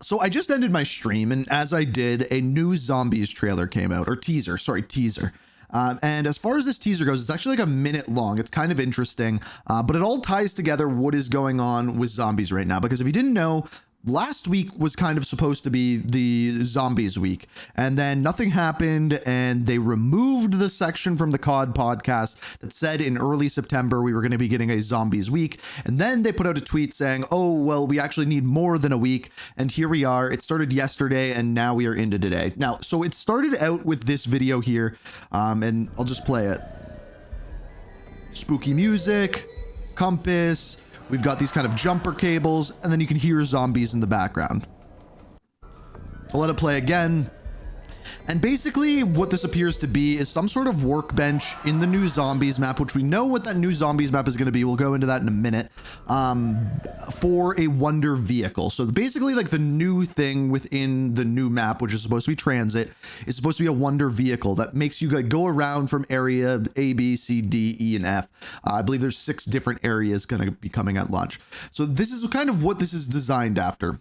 So I just ended my stream, and as I did, a new Zombies trailer came out, or teaser. And as far as this teaser goes, it's actually like a minute long. It's kind of interesting, but it all ties together what is going on with zombies right now. Because if you didn't know, last week was kind of supposed to be the zombies week, and then nothing happened, and they removed the section from the COD podcast that said in early September we were going to be getting a zombies week, and then they put out a tweet saying, oh, well, we actually need more than a week, and here we are. It started yesterday, and now we are into today. Now, so it started out with this video here, and I'll just play it. Spooky music, compass. We've got these kind of jumper cables, and then you can hear zombies in the background. I'll let it play again. And basically what this appears to be is some sort of workbench in the new zombies map, which we know what that new zombies map is going to be. We'll go into that in a minute, for a wonder vehicle. So basically like the new thing within the new map, which is supposed to be Tranzit, is supposed to be a wonder vehicle that makes you go around from area A, B, C, D, E, and F. I believe there's 6 different areas going to be coming at launch. So this is kind of what this is designed after.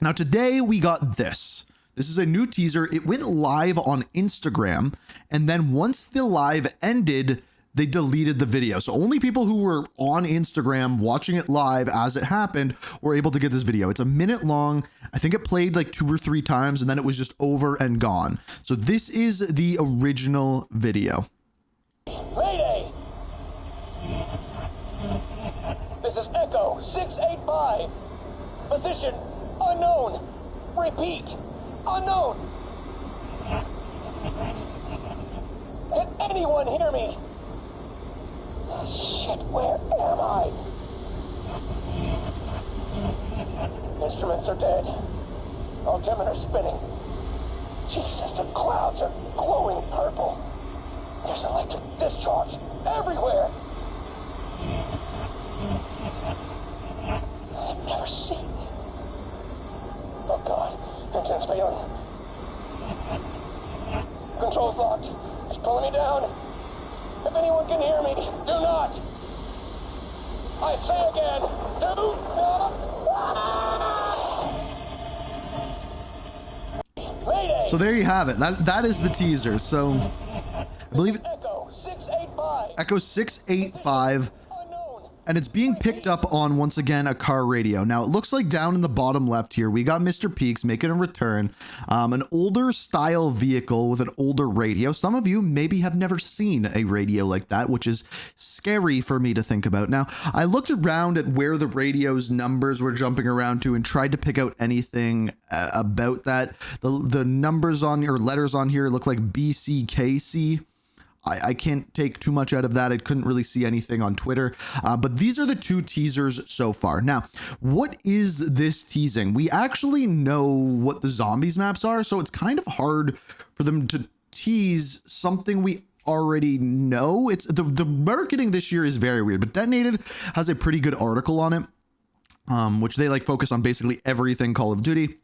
Now today we got this. This is a new teaser. It went live on Instagram, and then once the live ended, they deleted the video. So only people who were on Instagram watching it live as it happened were able to get this video. It's a minute long. I think it played like 2 or 3 times, and then it was just over and gone. So this is the original video. Mayday! This is Echo 685. Position unknown. Repeat. Unknown. Can anyone hear me? Oh, shit, where am I? Instruments are dead. Altimeter spinning. Jesus, the clouds are glowing purple. There's electric discharge everywhere. I've never seen. Oh God. Engine's failing. Controls locked. It's pulling me down. If anyone can hear me, do not. I say again, do not. Mayday. So there you have it. That is the teaser. So I believe Echo 685. Echo 685. And it's being picked up on, once again, a car radio. Now, it looks like down in the bottom left here, we got Mr. Peaks making a return. An older style vehicle with an older radio. Some of you maybe have never seen a radio like that, which is scary for me to think about. Now, I looked around at where the radio's numbers were jumping around to and tried to pick out anything about that. The numbers on your letters on here look like BCKC. I can't take too much out of that. I couldn't really see anything on Twitter, but these are the 2 teasers so far. Now, what is this teasing? We actually know what the zombies maps are, so it's kind of hard for them to tease something we already know. It's the marketing this year is very weird, but Detonated has a pretty good article on it, which they like focus on basically everything Call of Duty.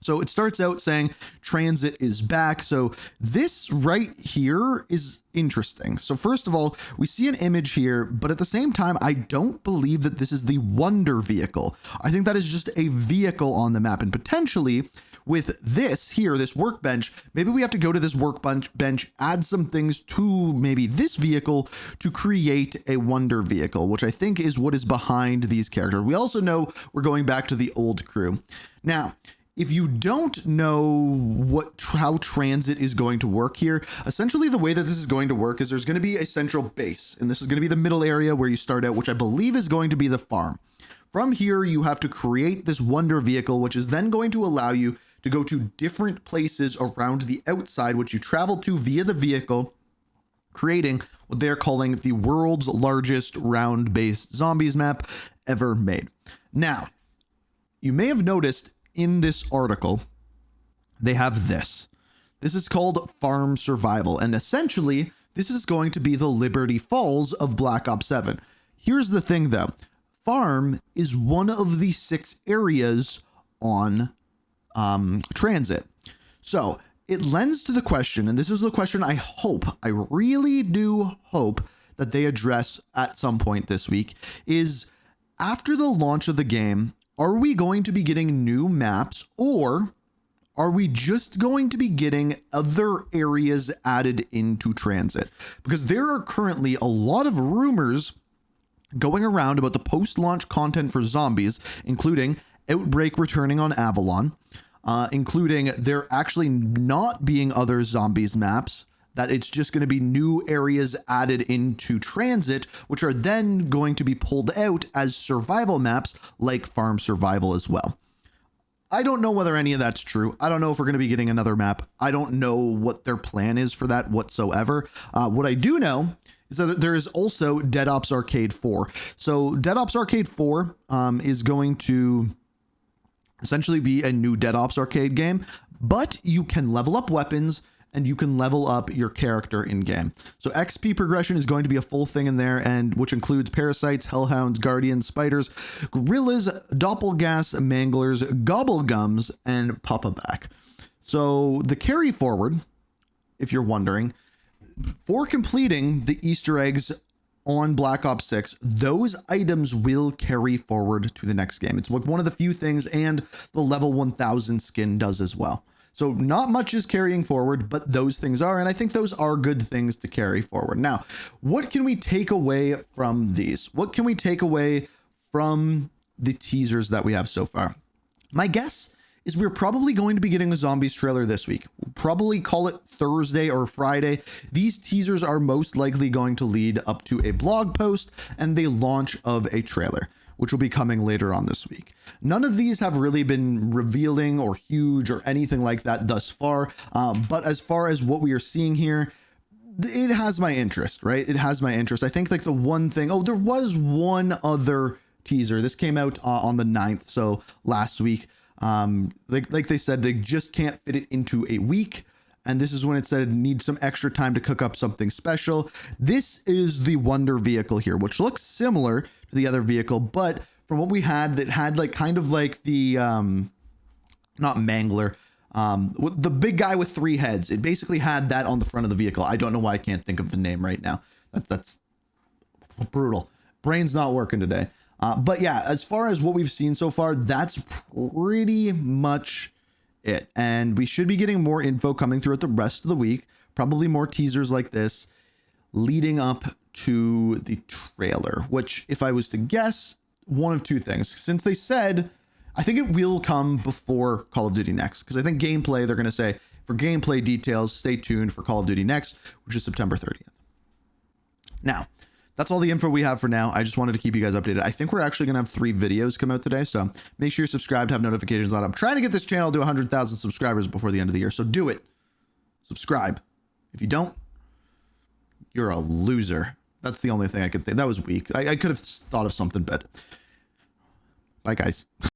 So it starts out saying Tranzit is back. So this right here is interesting. So first of all, we see an image here, but at the same time, I don't believe that this is the wonder vehicle. I think that is just a vehicle on the map, and potentially with this here, this workbench, maybe we have to go to this workbench, add some things to maybe this vehicle to create a wonder vehicle, which I think is what is behind these characters. We also know we're going back to the old crew. Now, if you don't know how Tranzit is going to work here, essentially the way that this is going to work is there's going to be a central base, and this is going to be the middle area where you start out, which I believe is going to be the farm. From here, you have to create this wonder vehicle, which is then going to allow you to go to different places around the outside, which you travel to via the vehicle, creating what they're calling the world's largest round-based zombies map ever made. Now, you may have noticed in this article, they have this. This is called Farm Survival, and essentially, this is going to be the Liberty Falls of Black Ops 7. Here's the thing, though. Farm is one of the 6 areas on Tranzit. So it lends to the question, and this is the question I really do hope that they address at some point this week, is after the launch of the game, Are we going to be getting new maps, or are we just going to be getting other areas added into Transit? Because there are currently a lot of rumors going around about the post-launch content for Zombies, including Outbreak returning on Avalon, including there actually not being other Zombies maps, that it's just going to be new areas added into Transit, which are then going to be pulled out as survival maps like Farm Survival as well. I don't know whether any of that's true. I don't know if we're going to be getting another map. I don't know what their plan is for that whatsoever. What I do know is that there is also Dead Ops Arcade 4. So Dead Ops Arcade 4 is going to essentially be a new Dead Ops Arcade game, but you can level up weapons and you can level up your character in game. So XP progression is going to be a full thing in there, and which includes parasites, hellhounds, guardians, spiders, gorillas, doppelgas, manglers, gobblegums, and pop-a-back. So the carry forward, if you're wondering, for completing the Easter eggs on Black Ops 6, those items will carry forward to the next game. It's one of the few things, and the level 1000 skin does as well. So not much is carrying forward, but those things are, and I think those are good things to carry forward. Now, what can we take away from these? What can we take away from the teasers that we have so far? My guess is we're probably going to be getting a Zombies trailer this week. We'll probably call it Thursday or Friday. These teasers are most likely going to lead up to a blog post and the launch of a trailer, which will be coming later on this week. None of these have really been revealing or huge or anything like that thus far. But as far as what we are seeing here, it has my interest, right? It has my interest. I think like the one thing, there was one other teaser. This came out on the 9th, so last week. Like they said, they just can't fit it into a week. And this is when it said it needs some extra time to cook up something special. This is the Wonder vehicle here, which looks similar to the other vehicle, but from what we had, that had like kind of like the not Mangler, the big guy with 3 heads. It basically had that on the front of the vehicle. I don't know why I can't think of the name right now. That's brutal. Brain's not working today. But yeah, as far as what we've seen so far, that's pretty much it. And we should be getting more info coming throughout the rest of the week. Probably more teasers like this leading up to the trailer, which if I was to guess, one of two things. Since they said, I think it will come before Call of Duty Next, because I think gameplay, they're going to say for gameplay details, stay tuned for Call of Duty Next, which is September 30th. Now, that's all the info we have for now. I just wanted to keep you guys updated. I think we're actually going to have 3 videos come out today, so make sure you're subscribed, have notifications on. I'm trying to get this channel to 100,000 subscribers before the end of the year, so do it. Subscribe. If you don't, you're a loser. That's the only thing I could think. That was weak. I could have thought of something better. Bye, guys.